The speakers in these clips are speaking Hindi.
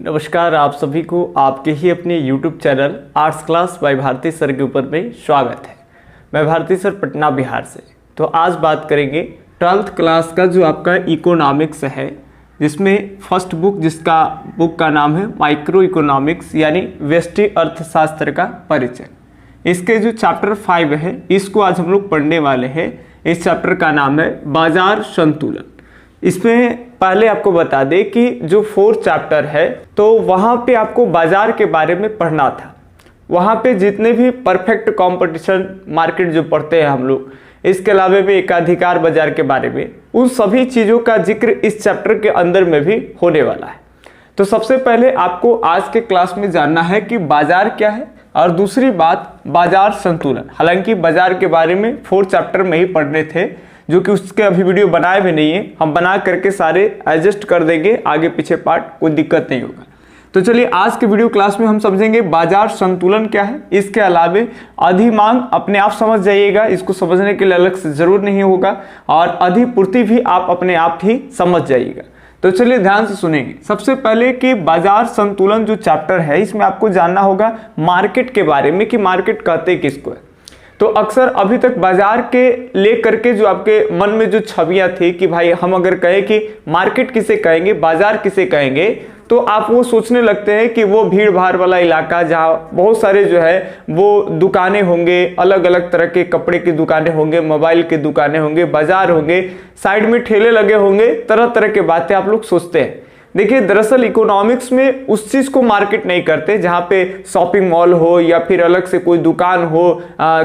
नमस्कार, आप सभी को आपके ही अपने YouTube channel Arts Class by Bharati sir के ऊपर में स्वागत है। मैं भारती सर पटना बिहार से। तो आज बात करेंगे 12th क्लास का जो आपका इकोनॉमिक्स है, जिसमें फर्स्ट बुक का नाम है माइक्रो इकोनॉमिक्स यानी व्यष्टि अर्थशास्त्र का परिचय। इसके जो चैप्टर 5 है इसको आज हम लोग पढ़ने वाले हैं। इस चैप्टर का नाम है बाजार संतुलन। इसमें पहले आपको बता दें कि जो 4th चैप्टर है तो वहाँ पे आपको बाजार के बारे में पढ़ना था। वहाँ पे जितने भी परफेक्ट कंपटीशन मार्केट जो पढ़ते हैं हम लोग, इसके अलावा भी एकाधिकार बाजार के बारे में, उन सभी चीज़ों का जिक्र इस चैप्टर के अंदर में भी होने वाला है। तो सबसे पहले आपको आज के क्लास में जानना है कि बाजार क्या है, और दूसरी बात बाजार संतुलन। हालांकि बाजार के बारे में 4th चैप्टर में ही पढ़ने थे, जो कि उसके अभी वीडियो बनाए भी नहीं है। हम बना करके सारे एडजस्ट कर देंगे, आगे पीछे पार्ट, कोई दिक्कत नहीं होगा। तो चलिए आज के वीडियो क्लास में हम समझेंगे बाजार संतुलन क्या है। इसके अलावे अधिमांग अपने आप समझ जाइएगा, इसको समझने के लिए अलग से जरूर नहीं होगा, और अधिपूर्ति भी आप अपने आप ही समझ जाइएगा। तो चलिए ध्यान से सुनेंगे। सबसे पहले कि बाजार संतुलन जो चैप्टर है, इसमें आपको जानना होगा मार्केट के बारे में कि मार्केट कहते किसको है। तो अक्सर अभी तक बाजार के लेकर के जो आपके मन में जो छवियां थी कि भाई हम अगर कहें कि मार्केट किसे कहेंगे, बाजार किसे कहेंगे, तो आप वो सोचने लगते हैं कि वो भीड़ भाड़ वाला इलाका जहाँ बहुत सारे जो है वो दुकानें होंगे, अलग अलग तरह के कपड़े की दुकानें होंगे, मोबाइल की दुकानें होंगे, बाजार होंगे, साइड में ठेले लगे होंगे, तरह तरह के बातें आप लोग सोचते हैं। देखिए, दरअसल इकोनॉमिक्स में उस चीज़ को मार्केट नहीं करते जहाँ पे शॉपिंग मॉल हो या फिर अलग से कोई दुकान हो,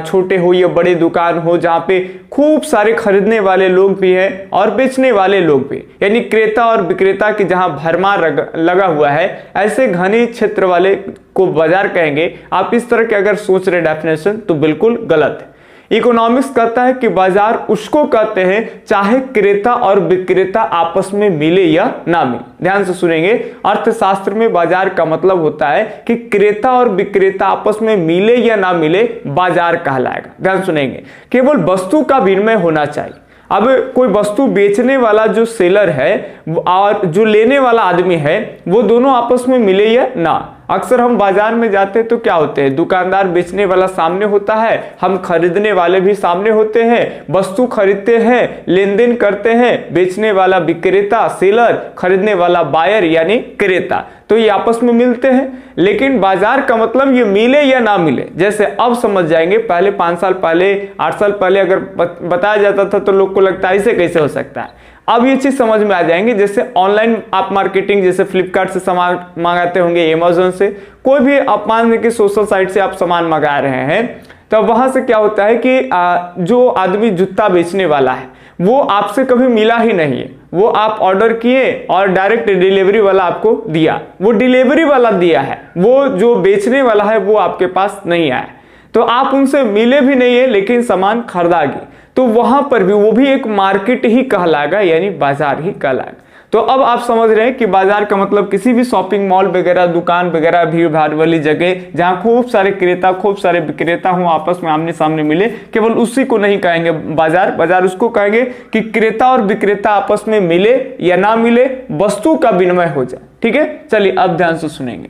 छोटे हो या बड़े दुकान हो, जहाँ पे खूब सारे खरीदने वाले लोग भी हैं और बेचने वाले लोग भी, यानी क्रेता और विक्रेता की जहाँ भरमार लगा हुआ है, ऐसे घने क्षेत्र वाले को बाजार कहेंगे। आप इस तरह के अगर सोच रहे डेफिनेशन तो बिल्कुल गलत है। इकोनॉमिक्स कहता है कि बाजार उसको कहते हैं चाहे क्रेता और विक्रेता आपस में मिले या ना मिले। ध्यान से सुनेंगे, अर्थशास्त्र में बाजार का मतलब होता है कि क्रेता और विक्रेता आपस में मिले या ना मिले, बाजार कहलाएगा। ध्यान सुनेंगे, केवल वस्तु का विनिमय होना चाहिए। अब कोई वस्तु बेचने वाला जो सेलर है और जो लेने वाला आदमी है, वो दोनों आपस में मिले या ना। अक्सर हम बाजार में जाते हैं तो क्या होते हैं, दुकानदार बेचने वाला सामने होता है, हम खरीदने वाले भी सामने होते हैं, वस्तु खरीदते हैं, लेन देन करते हैं, बेचने वाला विक्रेता सेलर, खरीदने वाला बायर यानी क्रेता, तो ये आपस में मिलते हैं। लेकिन बाजार का मतलब ये मिले या ना मिले, जैसे अब समझ जाएंगे। पहले 5 साल पहले, 8 साल पहले अगर बताया जाता था तो लोग को लगता है ऐसे कैसे हो सकता है। अब ये चीज समझ में आ जाएंगे। जैसे ऑनलाइन आप मार्केटिंग, जैसे फ्लिपकार्ट से सामान मंगाते होंगे, अमेजोन से, कोई भी आप मान लीजिए कि सोशल साइट से आप सामान मंगा रहे हैं, तो वहां से क्या होता है कि जो आदमी जूता बेचने वाला है वो आपसे कभी मिला ही नहीं है। वो आप ऑर्डर किए और डायरेक्ट डिलीवरी वाला आपको दिया, वो डिलीवरी वाला दिया है, वो जो बेचने वाला है वो आपके पास नहीं आया। तो आप उनसे मिले भी नहीं है लेकिन सामान खरीदा गया, तो वहां पर भी वो भी एक मार्केट ही कहलाएगा, यानी बाजार ही कहलाएगा। तो अब आप समझ रहे हैं कि बाजार का मतलब किसी भी शॉपिंग मॉल वगैरह, दुकान वगैरह, भीड़ भाड़ वाली जगह जहां खूब सारे क्रेता, खूब सारे विक्रेता हों, आपस में आमने सामने मिले, केवल उसी को नहीं कहेंगे बाजार। बाजार उसको कहेंगे कि क्रेता और विक्रेता आपस में मिले या ना मिले, वस्तु का विनिमय हो जाए। ठीक है, चलिए अब ध्यान से सुनेंगे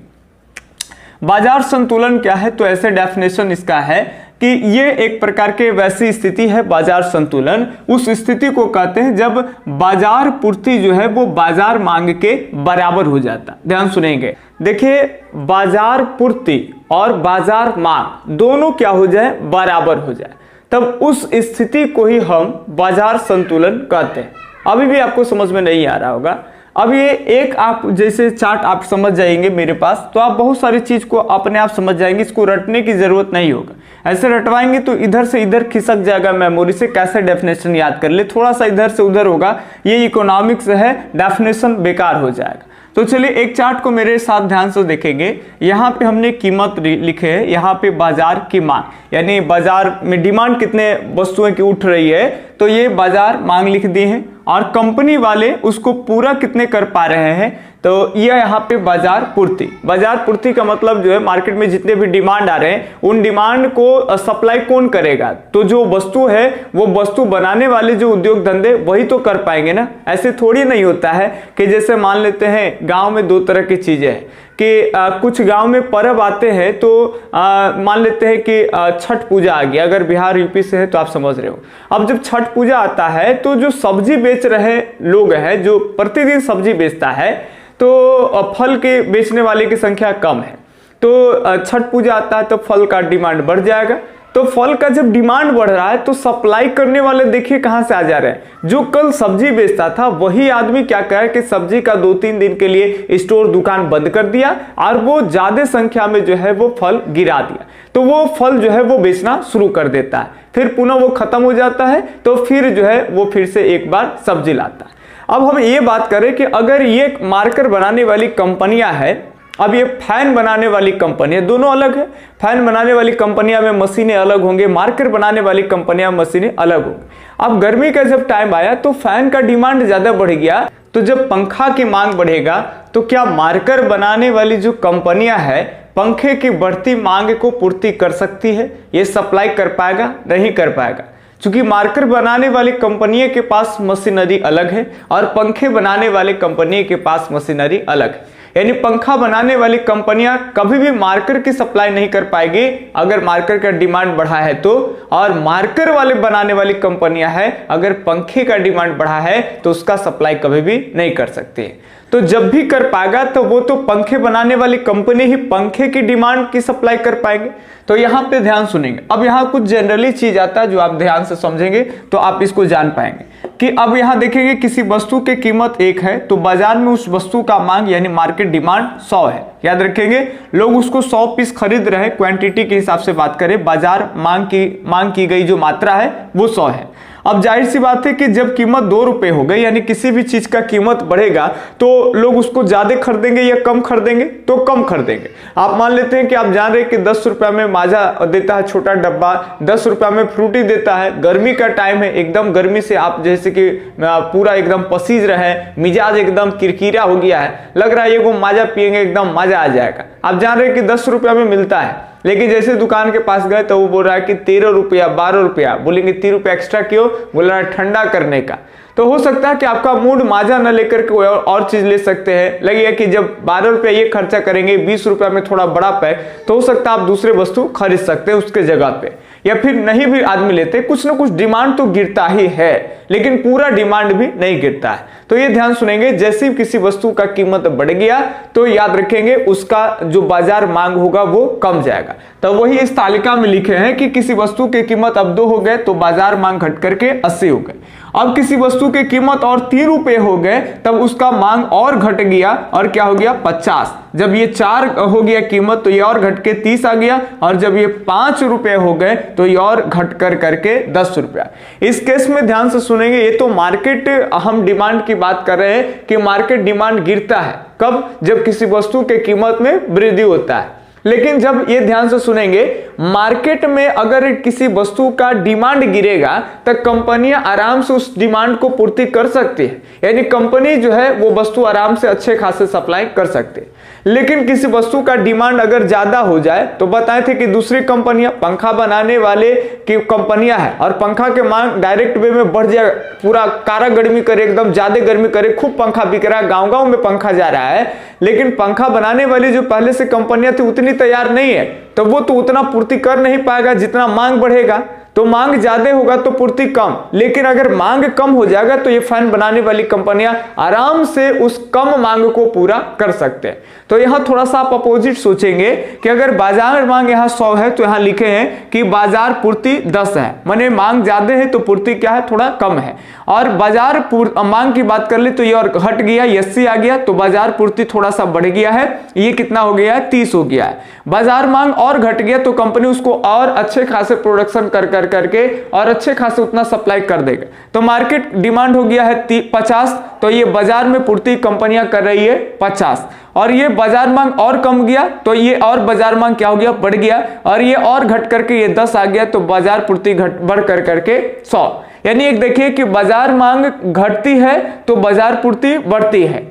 बाजार संतुलन क्या है। तो ऐसे डेफिनेशन इसका है कि ये एक प्रकार के वैसी स्थिति है, बाजार संतुलन उस स्थिति को कहते हैं जब बाजार पूर्ति जो है वो बाजार मांग के बराबर हो जाता। ध्यान सुनेंगे, देखिए, बाजार पूर्ति और बाजार मांग दोनों क्या हो जाए, बराबर हो जाए, तब उस स्थिति को ही हम बाजार संतुलन कहते हैं। अभी भी आपको समझ में नहीं आ रहा होगा। अब ये एक आप जैसे चार्ट आप समझ जाएंगे मेरे पास, तो आप बहुत सारी चीज को अपने आप समझ जाएंगे, इसको रटने की जरूरत नहीं होगा। ऐसे रटवाएंगे तो इधर से इधर खिसक जाएगा मेमोरी से, कैसे डेफिनेशन याद कर ले, थोड़ा सा इधर से उधर होगा, ये इकोनॉमिक्स है, डेफिनेशन बेकार हो जाएगा। तो चलिए एक चार्ट को मेरे साथ ध्यान से देखेंगे। यहाँ पे हमने कीमत लिखे है, यहाँ पे बाजार की मांग, यानी बाजार में डिमांड कितने वस्तुएं की उठ रही है, तो ये बाजार मांग लिख दी है, और कंपनी वाले उसको पूरा कितने कर पा रहे हैं, तो ये यहाँ पे बाजार पूर्ति। बाजार पूर्ति का मतलब जो है मार्केट में जितने भी डिमांड आ रहे हैं उन डिमांड को सप्लाई कौन करेगा, तो जो वस्तु है वो वस्तु बनाने वाले जो उद्योग धंधे वही तो कर पाएंगे ना। ऐसे थोड़ी नहीं होता है कि जैसे मान लेते हैं गांव में दो तरह की चीजें हैं कि कुछ गांव में पर्व आते हैं तो मान लेते हैं कि छठ पूजा आ गया, अगर बिहार यूपी से है तो आप समझ रहे हो। अब जब छठ पूजा आता है तो जो सब्जी बेच रहे लोग हैं, जो प्रतिदिन सब्जी बेचता है, तो फल के बेचने वाले की संख्या कम है, तो छठ पूजा आता है तो फल का डिमांड बढ़ जाएगा। तो फल का जब डिमांड बढ़ रहा है तो सप्लाई करने वाले देखिए कहां से आ जा रहे हैं। जो कल सब्जी बेचता था वही आदमी क्या करे कि सब्जी का 2-3 दिन के लिए स्टोर दुकान बंद कर दिया और वो ज्यादा संख्या में जो है वो फल गिरा दिया, तो वो फल जो है वो बेचना शुरू कर देता है, फिर पुनः वो खत्म हो जाता है, तो फिर जो है वो फिर से एक बार सब्जी लाता है। अब हम ये बात करें कि अगर ये मार्कर बनाने वाली कंपनियां हैं, अब ये फैन बनाने वाली कंपनियां, दोनों अलग है। फैन बनाने वाली कंपनियां में मशीनें अलग होंगे, मार्कर बनाने वाली कंपनियां मशीनें अलग होंगी। अब गर्मी का जब टाइम आया तो फैन का डिमांड ज्यादा बढ़ गया, तो जब पंखा की मांग बढ़ेगा तो क्या मार्कर बनाने वाली जो कंपनियां है पंखे की बढ़ती मांग को पूर्ति कर सकती है? ये सप्लाई कर पाएगा? नहीं कर पाएगा, क्योंकि मार्कर बनाने वाली कंपनी के पास मशीनरी अलग है और पंखे बनाने वाले कंपनी के पास मशीनरी अलग है। यानी पंखा बनाने वाली कंपनियां कभी भी मार्कर की सप्लाई नहीं कर पाएगी अगर मार्कर का डिमांड बढ़ा है तो, और मार्कर वाले बनाने वाली कंपनियां हैं अगर पंखे का डिमांड बढ़ा है तो उसका सप्लाई कभी भी नहीं कर सकती है। तो जब भी कर पाएगा तो वो तो पंखे बनाने वाली कंपनी ही पंखे की डिमांड की सप्लाई कर पाएंगे। तो यहाँ पे ध्यान सुनेंगे। अब यहाँ कुछ जनरली चीज आता है जो आप ध्यान से समझेंगे तो आप इसको जान पाएंगे कि अब यहाँ देखेंगे किसी वस्तु की कीमत 1 है तो बाजार में उस वस्तु का मांग यानी मार्केट डिमांड 100 है। याद रखेंगे, लोग उसको 100 पीस खरीद रहे हैं, क्वांटिटी के हिसाब से बात करें, बाजार मांग की गई जो मात्रा है वो 100 है। अब जाहिर सी बात है कि जब कीमत 2 रुपए हो गई, यानी किसी भी चीज का कीमत बढ़ेगा तो लोग उसको ज्यादा खरीदेंगे या कम खरीदेंगे? तो कम खरीदेंगे। आप मान लेते हैं कि आप जान रहे हैं कि 10 रुपया में माजा देता है छोटा डब्बा, 10 रुपया में फ्रूटी देता है। गर्मी का टाइम है, एकदम गर्मी से आप जैसे कि पूरा एकदम पसीज रहे, मिजाज एकदम किरकिरा हो गया है, लग रहा है ये वो माजा पियेंगे एकदम मजा आ जाएगा। आप जान रहे हैं कि 10 रुपया में मिलता है, लेकिन जैसे दुकान के पास गए तो वो बोल रहा है कि 13 रुपया 12 रुपया। बोलेंगे 3 रुपया एक्स्ट्रा क्यों? बोल रहा है ठंडा करने का। तो हो सकता है कि आपका मूड माजा न लेकर के और चीज ले सकते हैं, लगेगा कि जब 12 रुपया ये खर्चा करेंगे 20 रुपया में थोड़ा बड़ा पैक, तो हो सकता है आप दूसरे वस्तु खरीद सकते हैं उसके जगह पे, या फिर नहीं भी आदमी लेते, कुछ ना कुछ डिमांड तो गिरता ही है, लेकिन पूरा डिमांड भी नहीं गिरता है। तो ये ध्यान सुनेंगे, जैसे ही किसी वस्तु का कीमत बढ़ गया तो याद रखेंगे उसका जो बाजार मांग होगा वो कम जाएगा। तो वही इस तालिका में लिखे हैं कि किसी वस्तु की कीमत अब 2 हो गए तो बाजार मांग घट करके 80 हो गए। अब किसी वस्तु की कीमत और 3 रुपए हो गए तब उसका मांग और घट गया और क्या हो गया? 50। जब ये 4 हो गया कीमत तो ये और घट के 30 आ गया, और जब ये 5 रुपए हो गए तो ये और घट कर करके 10 रुपया। इस केस में ध्यान से सुनेंगे, ये तो मार्केट हम डिमांड की बात कर रहे हैं कि मार्केट डिमांड गिरता है कब? जब किसी वस्तु के कीमत में वृद्धि होता है। लेकिन जब ये ध्यान से सुनेंगे, मार्केट में अगर किसी वस्तु का डिमांड गिरेगा तो कंपनियां आराम से उस डिमांड को पूर्ति कर सकती है, यानी कंपनी जो है वो वस्तु आराम से अच्छे खासे सप्लाई कर सकती है। लेकिन किसी वस्तु का डिमांड अगर ज्यादा हो जाए तो बताए थे कि दूसरी कंपनियां, पंखा बनाने वाले की कंपनियां हैं और पंखा के मांग डायरेक्ट वे में बढ़ जाए, पूरा कारा गर्मी करे, एकदम ज्यादा गर्मी करे, खूब पंखा बिक रहा है, गांव-गांव में पंखा जा रहा है, लेकिन पंखा बनाने वाली जो पहले से कंपनियां थी उतनी तैयार नहीं है, तो वो तो उतना पूर्ति कर नहीं पाएगा जितना मांग बढ़ेगा। तो मांग ज्यादा होगा तो पूर्ति कम, लेकिन अगर मांग कम हो जाएगा तो ये फैन बनाने वाली कंपनियां आराम से उस कम मांग को पूरा कर सकते हैं। तो यहां थोड़ा सा आप अपोजिट सोचेंगे कि अगर बाजार मांग यहाँ 100 है तो यहां लिखे हैं कि बाजार पूर्ति 10 है, माने मांग ज्यादा है तो पूर्ति क्या है? थोड़ा कम है। और बाजार मांग की बात कर ले तो ये और घट गया, 80 आ गया, तो बाजार पूर्ति थोड़ा सा बढ़ गया है, ये कितना हो गया है? 30 हो गया है। बाजार मांग और घट गया तो कंपनी उसको और अच्छे खासे प्रोडक्शन कर करके और अच्छे खासे उतना सप्लाई कर देगा। तो मार्केट डिमांड हो गया है 50, तो ये बाजार में पूर्ति कंपनियां कर रही है 50, और ये बाजार मांग और कम गया तो ये और बाजार मांग क्या हो गया? बढ़ गया, और ये और घट करके ये 10 आ गया, तो बाजार पूर्ति बढ़ कर करके 100। यानी एक देखिए कि बाजार मांग घटती है तो बाजार पूर्ति बढ़ती है,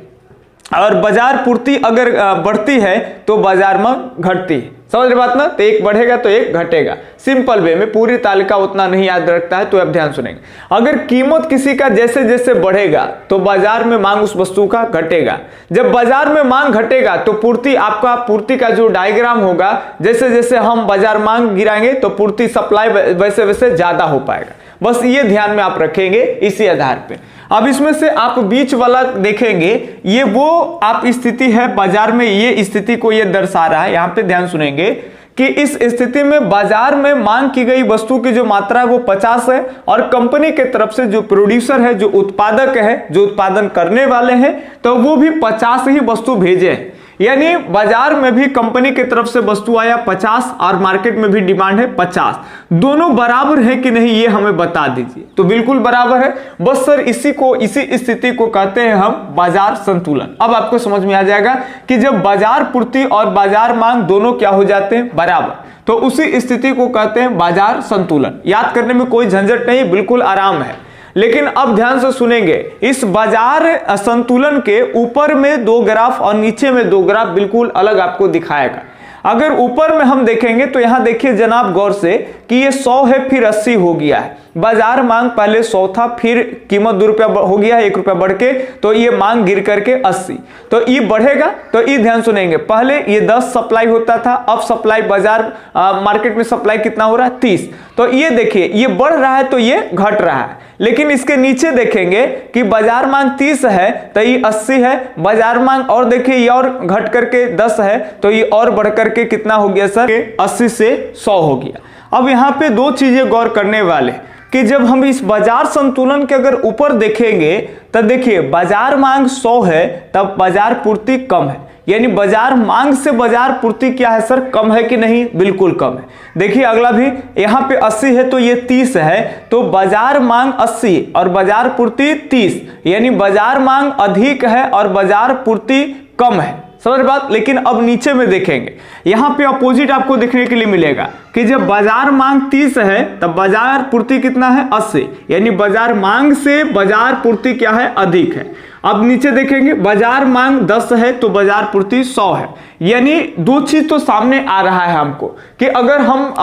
और बाजार पूर्ति अगर बढ़ती है तो बाजार मांग घटती है। समझ रहे बात ना? तो एक बढ़ेगा तो एक घटेगा। सिंपल वे में, पूरी तालिका उतना नहीं याद रखता है तो आप ध्यान सुनेंगे। अगर कीमत किसी का जैसे जैसे बढ़ेगा तो बाजार में मांग उस वस्तु का घटेगा। जब बाजार में मांग घटेगा तो पूर्ति, आपका पूर्ति का जो डायग्राम होगा, जैसे जैसे हम बाजार मांग गिराएंगे तो पूर्ति सप्लाई वैसे वैसे ज्यादा हो पाएगा। बस ये ध्यान में आप रखेंगे इसी आधार पे। अब इसमें से आप बीच वाला देखेंगे, ये वो आप स्थिति है बाजार में, ये स्थिति को ये दर्शा रहा है। यहां पे ध्यान सुनेंगे कि इस स्थिति में बाजार में मांग की गई वस्तु की जो मात्रा है वो 50 है और कंपनी के तरफ से जो प्रोड्यूसर है, जो उत्पादक है, जो उत्पादन करने वाले हैं, तो वो भी 50 ही वस्तु भेजे हैं। यानी बाजार में भी कंपनी की तरफ से वस्तु आया 50 और मार्केट में भी डिमांड है 50। दोनों बराबर है कि नहीं ये हमें बता दीजिए। तो बिल्कुल बराबर है। बस सर इसी स्थिति को कहते हैं हम बाजार संतुलन। अब आपको समझ में आ जाएगा कि जब बाजार पूर्ति और बाजार मांग दोनों क्या हो जाते हैं, बराबर, तो उसी स्थिति को कहते हैं बाजार संतुलन। याद करने में कोई झंझट नहीं, बिल्कुल आराम है। लेकिन अब ध्यान से सुनेंगे, इस बाजार संतुलन के ऊपर में 2 ग्राफ और नीचे में 2 ग्राफ बिल्कुल अलग आपको दिखाएगा। अगर ऊपर में हम देखेंगे तो यहां देखिए जनाब गौर से कि ये 100 है फिर 80 हो गया है। बाजार मांग पहले 100 था, फिर कीमत 2 रुपया हो गया है, 1 रुपया बढ़ के, तो ये मांग गिर करके 80। तो ये बढ़ेगा। तो ये ध्यान सुनेंगे, पहले ये 10 सप्लाई होता था, अब सप्लाई बाजार मार्केट में सप्लाई कितना हो रहा है, 30। तो ये देखिए ये बढ़ रहा है तो ये घट रहा है। लेकिन इसके नीचे देखेंगे कि बाजार मांग 30 है तो ये 80 है, बाजार मांग और देखिए ये और घट करके 10 है तो ये और बढ़ करके कितना हो गया सर, 80 से 100 हो गया। अब यहाँ पे 2 चीजें गौर करने वाले कि जब हम इस बाजार संतुलन के अगर ऊपर देखेंगे तब देखिए बाजार मांग 100 है तब बाजार पूर्ति कम है। यानी बाजार मांग से बाजार पूर्ति क्या है सर, कम है कि नहीं, बिल्कुल कम है। देखिए अगला भी यहाँ पे 80 है तो ये 30 है, तो बाजार मांग 80 और बाजार पूर्ति 30, यानी बाजार मांग अधिक है और बाजार पूर्ति कम है। समझ बात? लेकिन अब नीचे में देखेंगे, यहां पे अपोजिट आपको देखने के लिए मिलेगा कि जब बाजार मांग 30 है तब बाजार पूर्ति कितना है, 80, यानी बाजार मांग से बाजार पूर्ति क्या है, अधिक है। अब नीचे देखेंगे बाजार मांग 10 है तो बाजार पूर्ति 100 है। यानी 2 चीज तो सामने आ रहा है हमको कि अगर हम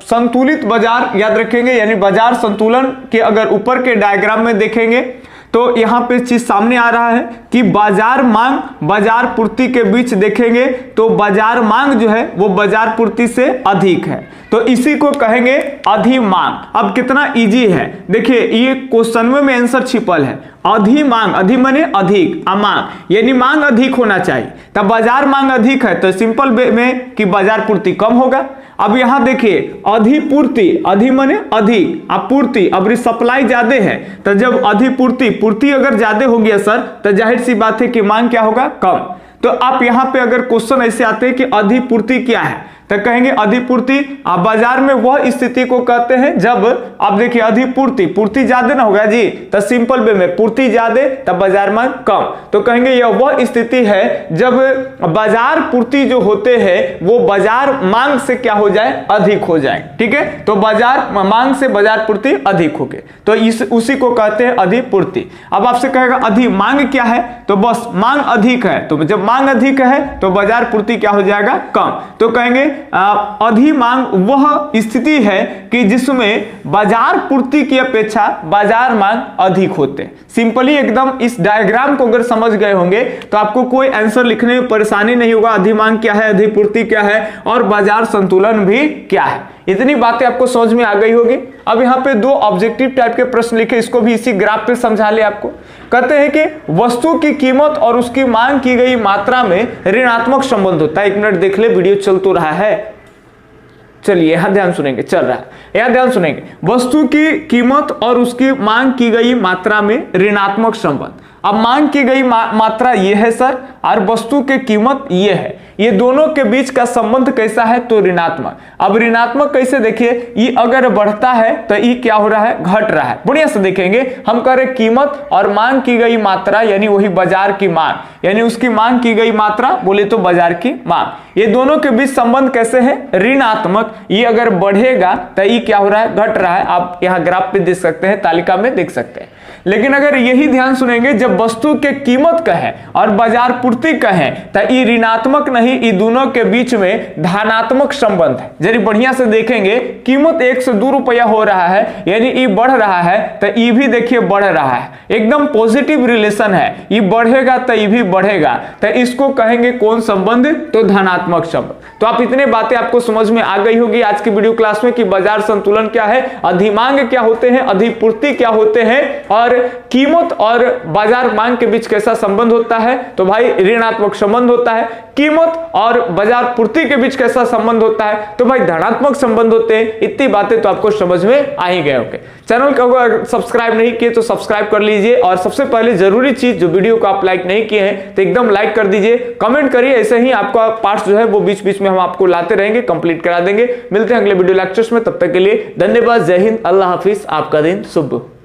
संतुलित बाजार याद रखेंगे, यानी बाजार संतुलन के अगर ऊपर के डायग्राम में देखेंगे तो यहां पे चीज सामने आ रहा है कि बाजार मांग बाजार पूर्ति के बीच देखेंगे तो बाजार मांग जो है वो बाजार पूर्ति से अधिक है, तो इसी को कहेंगे अधिमांग। अब कितना इजी है, देखिए ये क्वेश्चन में आंसर छिपल है। अधिमांग, अधि माने अधिक, अमांग यानी मांग अधिक होना चाहिए, तब बाजार मांग अधिक है तो सिंपल वे में कि बाजार पूर्ति कम होगा। अब यहां देखिए अधिपूर्ति, अधि माने अधिक, आपूर्ति, अब सप्लाई ज्यादा है तो जब अधिपूर्ति, पूर्ति अगर ज्यादा हो गया सर तो जाहिर सी बात है कि मांग क्या होगा, कम। तो आप यहां पे अगर क्वेश्चन ऐसे आते हैं कि अधिपूर्ति क्या है तो कहेंगे अधिपूर्ति आप बाजार में वह स्थिति को कहते हैं जब आप देखिए अधिपूर्ति, पूर्ति ज्यादा ना होगा जी, तो सिंपल वे में पूर्ति ज्यादा तब बाजार मांग कम, तो कहेंगे यह वह स्थिति है जब बाजार पूर्ति जो होते हैं वो बाजार मांग से क्या हो जाए, अधिक हो जाए। ठीक है, तो बाजार मांग से बाजार पूर्ति अधिक हो गए तो उसी को कहते हैं अधिपूर्ति। अब आपसे कहेगा अधिमांग क्या है, तो बस मांग अधिक है, तो जब मांग अधिक है तो बाजार पूर्ति क्या हो जाएगा, कम, तो कहेंगे अधिमांग वह स्थिति है कि जिसमें बाजार पूर्ति की अपेक्षा बाजार मांग अधिक होते हैं। सिंपली एकदम इस डायग्राम को अगर समझ गए होंगे तो आपको कोई आंसर लिखने में परेशानी नहीं होगा। अधिमांग क्या है, अधिपूर्ति क्या है और बाजार संतुलन भी क्या है, इतनी बातें आपको समझ में आ गई होगी। अब यहाँ पे 2 ऑब्जेक्टिव टाइप के प्रश्न लिखे, इसको भी इसी ग्राफ पे समझा ले। आपको कहते हैं कि वस्तु की कीमत और उसकी मांग की गई मात्रा में ऋणात्मक संबंध होता है। 1 मिनट देख ले, वीडियो चल तो रहा है, चलिए यहां ध्यान सुनेंगे, चल रहा है, यहां ध्यान सुनेंगे। वस्तु की कीमत और उसकी मांग की गई मात्रा में ऋणात्मक संबंध। अब मांग की गई मात्रा ये है सर और वस्तु की कीमत ये है, ये दोनों के बीच का संबंध कैसा है, तो ऋणात्मक। अब ऋणात्मक कैसे, देखिए ये अगर बढ़ता है तो ये क्या हो रहा है, घट रहा है। बढ़िया से देखेंगे, हम कह रहे कीमत और मांग की गई मात्रा यानी वही बाजार की मांग, यानी उसकी मांग की गई मात्रा बोले तो बाजार की मांग, ये दोनों के बीच संबंध कैसे है, ऋणात्मक। ये अगर बढ़ेगा तो ये क्या हो रहा है, घट रहा है। आप यहाँ ग्राफ पे देख सकते हैं, तालिका में देख सकते हैं। लेकिन अगर यही ध्यान सुनेंगे जब वस्तु के कीमत कहे और बाजार पूर्ति कहे तो ये ऋणात्मक नहीं, ये दोनों के बीच में धनात्मक संबंध है। यदि बढ़िया से देखेंगे कीमत 1 से 2 रुपया हो रहा है यानी ये बढ़ रहा है तो ये भी देखिए बढ़ रहा है, एकदम पॉजिटिव रिलेशन है, ये बढ़ेगा तो ये भी बढ़ेगा, तो इसको कहेंगे कौन संबंध, तो धनात्मक संबंध। तो आप इतने बातें आपको समझ में आ गई होगी आज की वीडियो क्लास में कि बाजार संतुलन क्या है, अधिमांग क्या होते हैं, अधिपूर्ति क्या होते हैं और कीमत और बाजार मांग के बीच कैसा संबंध होता है। तो भाई ऋणात्मक संबंध होता है। कीमत और बाजार पूर्ति के बीच कैसा संबंध होता है, तो भाई धनात्मक संबंध होते हैं। इतनी बातें तो आपको समझ में आ ही गए होंगे। चैनल को अगर सब्सक्राइब नहीं किए तो सब्सक्राइब कर लीजिए और सबसे पहले जरूरी चीज, जो वीडियो को आप लाइक नहीं किए हैं तो एकदम लाइक कर दीजिए, कमेंट करिए, ऐसे ही आपका पार्ट्स जो है वो बीच बीच में हम आपको लाते रहेंगे, कंप्लीट करा देंगे। मिलते हैं अगले वीडियो लेक्चर्स में, तब तक के लिए धन्यवाद। जय हिंद, अल्लाह हाफिज, आपका दिन शुभ।